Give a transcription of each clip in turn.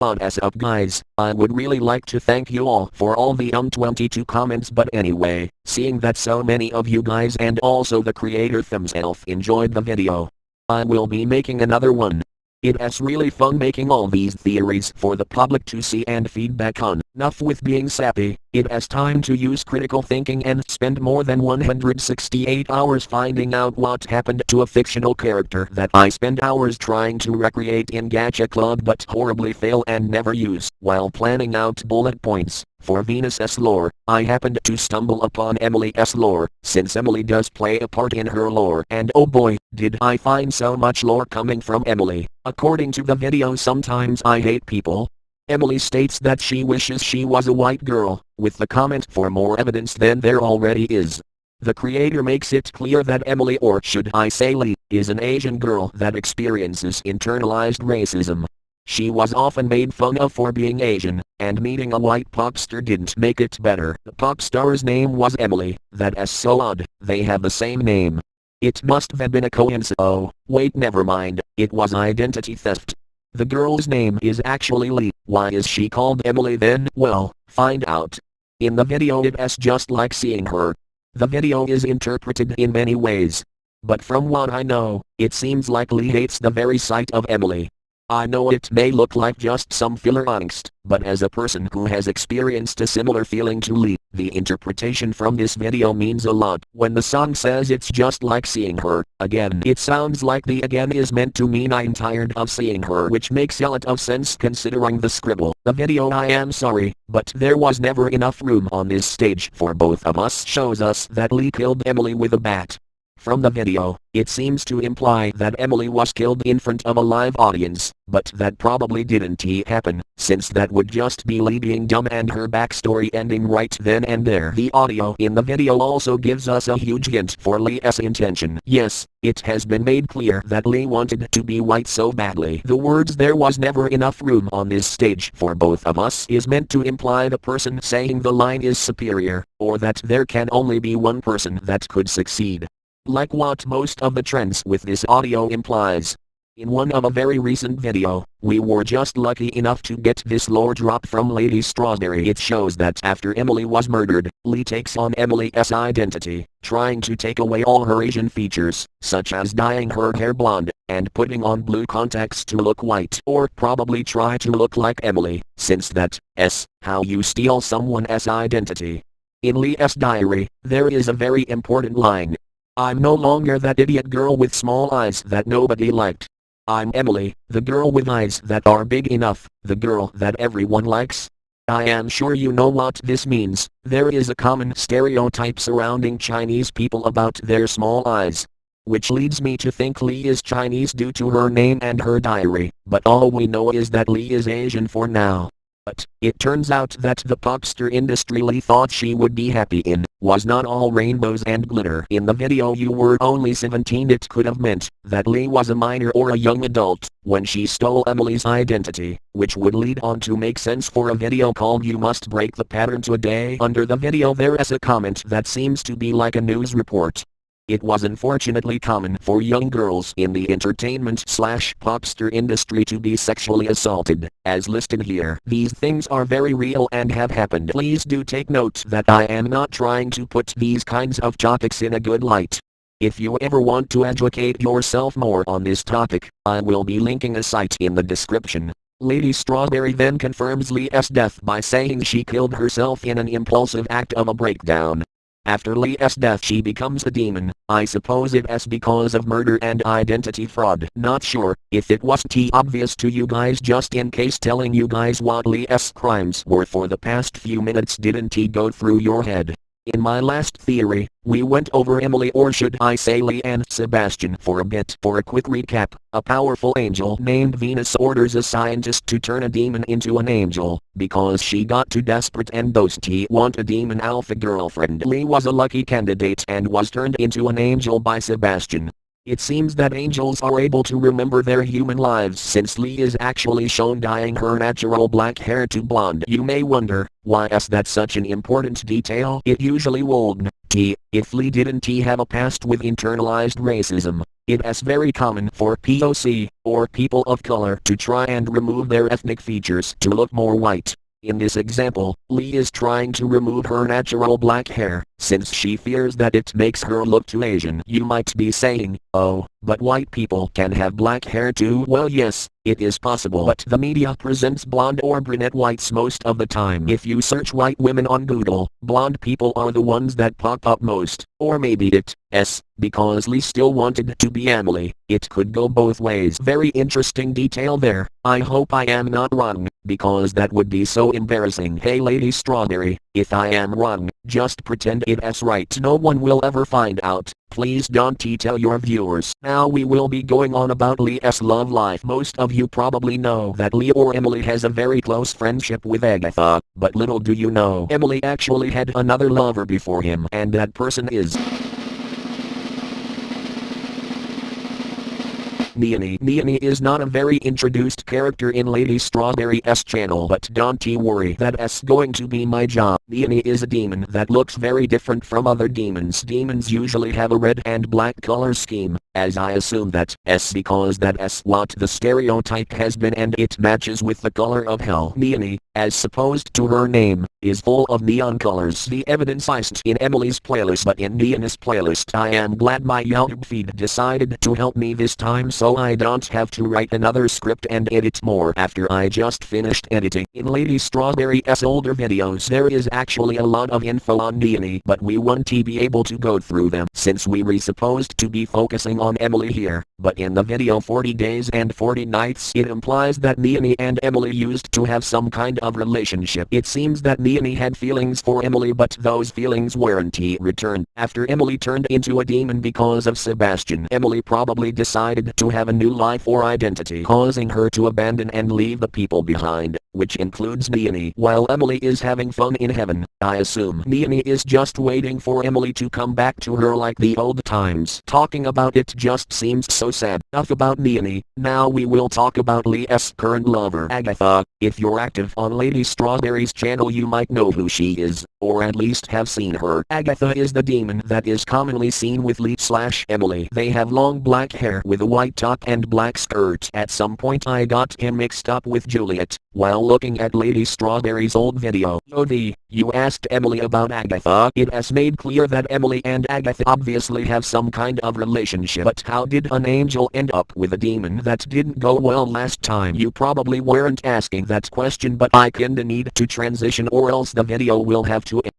What's up guys, I would really like to thank you all for all the 22 comments, but anyway, seeing that so many of you guys and also the creator himself enjoyed the video, I will be making another one. It's really fun making all these theories for the public to see and feedback on. Enough with being sappy, it's time to use critical thinking and spend more than 168 hours finding out what happened to a fictional character that I spend hours trying to recreate in Gacha Club but horribly fail and never use. While planning out bullet points for Venus's lore, I happened to stumble upon Emily's lore, since Emily does play a part in her lore, and oh boy, did I find so much lore coming from Emily. According to the video, sometimes I hate people. Emily states that she wishes she was a white girl, with the comment for more evidence than there already is. The creator makes it clear that Emily, or should I say Lee, is an Asian girl that experiences internalized racism. She was often made fun of for being Asian, and meeting a white pop star didn't make it better. The pop star's name was Emily. That is so odd, they have the same name. It must have been a coincidence. Oh, wait, never mind, it was identity theft. The girl's name is actually Lee. Why is she called Emily then? Well, find out. In the video it's just like seeing her. The video is interpreted in many ways. But from what I know, it seems like Lee hates the very sight of Emily. I know it may look like just some filler angst, but as a person who has experienced a similar feeling to Lee, the interpretation from this video means a lot. When the song says it's just like seeing her, again, it sounds like the again is meant to mean I'm tired of seeing her, which makes a lot of sense considering the scribble. The video, I am sorry, but there was never enough room on this stage for both of us, shows us that Lee killed Emily with a bat. From the video, it seems to imply that Emily was killed in front of a live audience, but that probably didn't happen, since that would just be Lee being dumb and her backstory ending right then and there. The audio in the video also gives us a huge hint for Lee's intention. Yes, it has been made clear that Lee wanted to be white so badly. The words "there was never enough room on this stage for both of us" is meant to imply the person saying the line is superior, or that there can only be one person that could succeed. Like what most of the trends with this audio implies. In one of a very recent video, we were just lucky enough to get this lore drop from Lady Strawberry. It shows that after Emily was murdered, Lee takes on Emily's identity, trying to take away all her Asian features, such as dyeing her hair blonde, and putting on blue contacts to look white, or probably try to look like Emily, since that's how you steal someone's identity. In Lee's diary, there is a very important line. I'm no longer that idiot girl with small eyes that nobody liked. I'm Emily, the girl with eyes that are big enough, the girl that everyone likes. I am sure you know what this means. There is a common stereotype surrounding Chinese people about their small eyes, which leads me to think Lee is Chinese due to her name and her diary, but all we know is that Lee is Asian for now. But it turns out that the popstar industry Lee thought she would be happy in was not all rainbows and glitter. In the video you were only 17. It could have meant that Lee was a minor or a young adult when she stole Emily's identity, which would lead on to make sense for a video called "You Must Break the Pattern Today." Under the video there is a comment that seems to be like a news report. It was unfortunately common for young girls in the entertainment/popstar industry to be sexually assaulted, as listed here. These things are very real and have happened. Please do take note that I am not trying to put these kinds of topics in a good light. If you ever want to educate yourself more on this topic, I will be linking a site in the description. Lady Strawberry then confirms Lee's death by saying she killed herself in an impulsive act of a breakdown. After Lee's death she becomes a demon. I suppose it's because of murder and identity fraud. Not sure if it was too obvious to you guys. Just in case telling you guys what Lee's crimes were for the past few minutes didn't go through your head. In my last theory, we went over Emily, or should I say Lee and Sebastian, for a bit. For a quick recap, a powerful angel named Venus orders a scientist to turn a demon into an angel, because she got too desperate and those want a demon alpha girlfriend. Lee was a lucky candidate and was turned into an angel by Sebastian. It seems that angels are able to remember their human lives, since Lee is actually shown dyeing her natural black hair to blonde. You may wonder, why is that such an important detail? It usually wouldn't if Lee didn't have a past with internalized racism. It is very common for POC, or people of color, to try and remove their ethnic features to look more white. In this example, Lee is trying to remove her natural black hair, since she fears that it makes her look too Asian. You might be saying, oh, but white people can have black hair too. Well, yes, it is possible, but the media presents blonde or brunette whites most of the time. If you search white women on Google, blonde people are the ones that pop up most. Or maybe it's because Lee still wanted to be Emily. It could go both ways. Very interesting detail there. I hope I am not wrong, because that would be so embarrassing. Hey Lady Strawberry, if I am wrong, just pretend it's right. No one will ever find out. Please don't tell your viewers. Now we will be going on about Lee's love life. Most of you probably know that Lee or Emily has a very close friendship with Agatha, but little do you know Emily actually had another lover before him, and that person is Nene. Nene is not a very introduced character in Lady Strawberry's channel, but don't worry, that's going to be my job. Nene is a demon that looks very different from other demons. Demons usually have a red and black color scheme, as I assume that's because that's what the stereotype has been and it matches with the color of hell. Nene, as supposed to her name, is full of neon colors. The evidence isn't in Emily's playlist but in Nene's playlist. I am glad my YouTube feed decided to help me this time, so I don't have to write another script and edit more after I just finished editing. In Lady Strawberry's older videos there is actually a lot of info on Nene, but we won't be able to go through them since we were supposed to be focusing on Emily here. But in the video 40 Days and 40 Nights it implies that Nene and Emily used to have some kind of relationship. It seems that Nene had feelings for Emily, but those feelings weren't returned. After Emily turned into a demon because of Sebastian, Emily probably decided to have a new life or identity, causing her to abandon and leave the people behind, which includes Nene. While Emily is having fun in heaven, I assume Nene is just waiting for Emily to come back to her like the old times. Talking about it just seems so sad. Enough about Nene, now we will talk about Lee's current lover, Agatha. If you're active on Lady Strawberry's channel you might know who she is, or at least have seen her. Agatha is the demon that is commonly seen with Lee/Emily. They have long black hair with a white top and black skirt. At some point I got him mixed up with Juliet, while looking at Lady Strawberry's old video. You asked Emily about Agatha. It has made clear that Emily and Agatha obviously have some kind of relationship, but how did an angel end up with a demon? That didn't go well last time. You probably weren't asking that question, but I kinda need to transition or else the video will have to end.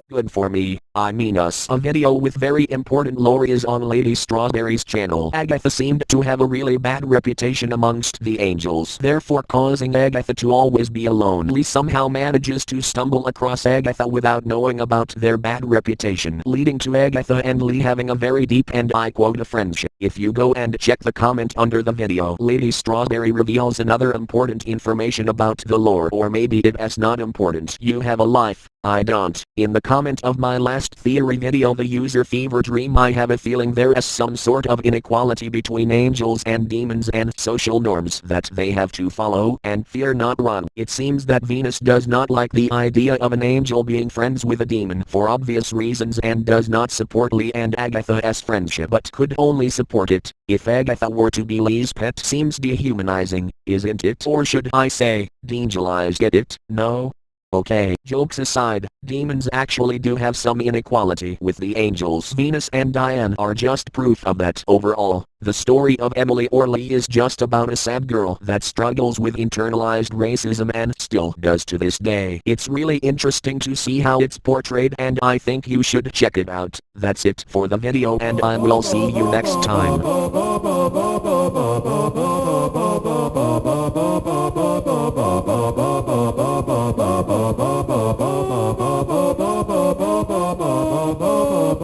Good for me, I mean us. A video with very important lore is on Lady Strawberry's channel. Agatha seemed to have a really bad reputation amongst the angels, therefore causing Agatha to always be alone. Lee somehow manages to stumble across Agatha without knowing about their bad reputation, leading to Agatha and Lee having a very deep and I quote a friendship. If you go and check the comment under the video, Lady Strawberry reveals another important information about the lore, or maybe it's not important. You have a life, I don't. In the comment of my last theory video, the user Fever Dream, I have a feeling there is some sort of inequality between angels and demons and social norms that they have to follow, and fear not wrong. It seems that Venus does not like the idea of an angel being friends with a demon for obvious reasons and does not support Lee and Agatha's friendship, but could only support it if Agatha were to be Lee's pet. Seems dehumanizing, isn't it? Or should I say, de-angelized? Get it? No? Okay, jokes aside, demons actually do have some inequality with the angels. Venus and Diane are just proof of that. Overall, the story of Emily or Lee is just about a sad girl that struggles with internalized racism and still does to this day. It's really interesting to see how it's portrayed and I think you should check it out. That's it for the video and I will see you next time.